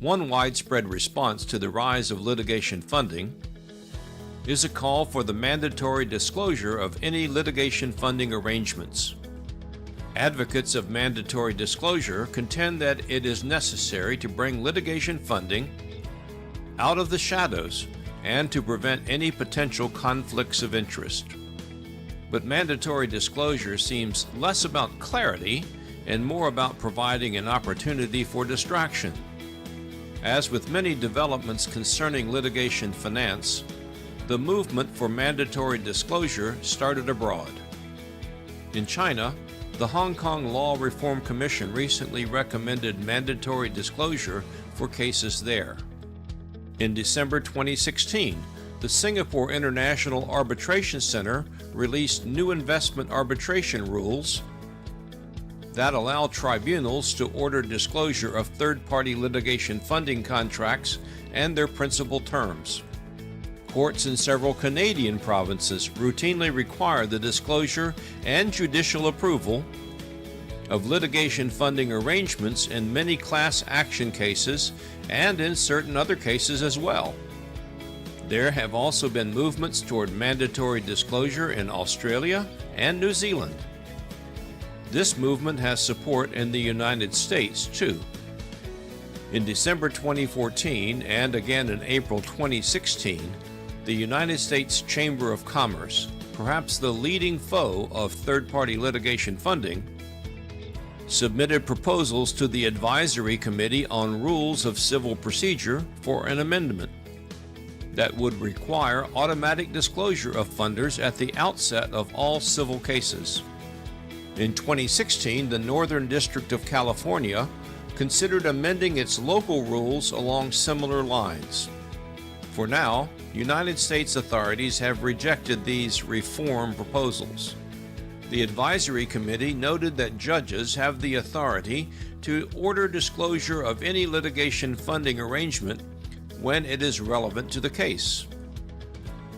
One widespread response to the rise of litigation funding is a call for the mandatory disclosure of any litigation funding arrangements. Advocates of mandatory disclosure contend that it is necessary to bring litigation funding out of the shadows and to prevent any potential conflicts of interest. But mandatory disclosure seems less about clarity and more about providing an opportunity for distraction. As with many developments concerning litigation finance, the movement for mandatory disclosure started abroad. In China, the Hong Kong Law Reform Commission recently recommended mandatory disclosure for cases there. In December 2016, the Singapore International Arbitration Center released new investment arbitration rules that allow tribunals to order disclosure of third-party litigation funding contracts and their principal terms. Courts in several Canadian provinces routinely require the disclosure and judicial approval of litigation funding arrangements in many class action cases and in certain other cases as well. There have also been movements toward mandatory disclosure in Australia and New Zealand. This movement has support in the United States too. In December 2014 and again in April 2016, the United States Chamber of Commerce, perhaps the leading foe of third-party litigation funding, submitted proposals to the Advisory Committee on Rules of Civil Procedure for an amendment that would require automatic disclosure of funders at the outset of all civil cases. In 2016, the Northern District of California considered amending its local rules along similar lines. For now, United States authorities have rejected these reform proposals. The Advisory Committee noted that judges have the authority to order disclosure of any litigation funding arrangement when it is relevant to the case.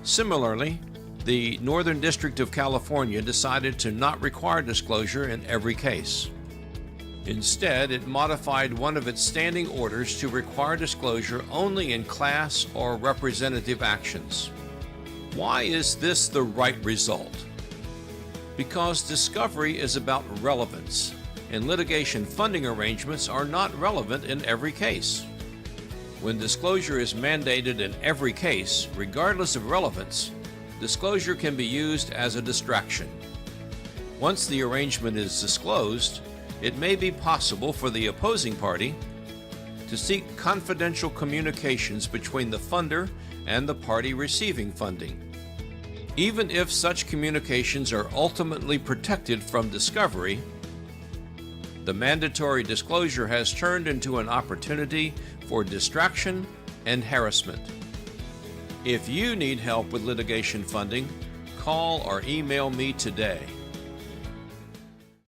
Similarly, the Northern District of California decided to not require disclosure in every case. Instead, it modified one of its standing orders to require disclosure only in class or representative actions. Why is this the right result? Because discovery is about relevance, and litigation funding arrangements are not relevant in every case. When disclosure is mandated in every case, regardless of relevance, disclosure can be used as a distraction. Once the arrangement is disclosed, it may be possible for the opposing party to seek confidential communications between the funder and the party receiving funding. Even if such communications are ultimately protected from discovery, the mandatory disclosure has turned into an opportunity for distraction and harassment. If you need help with litigation funding, call or email me today.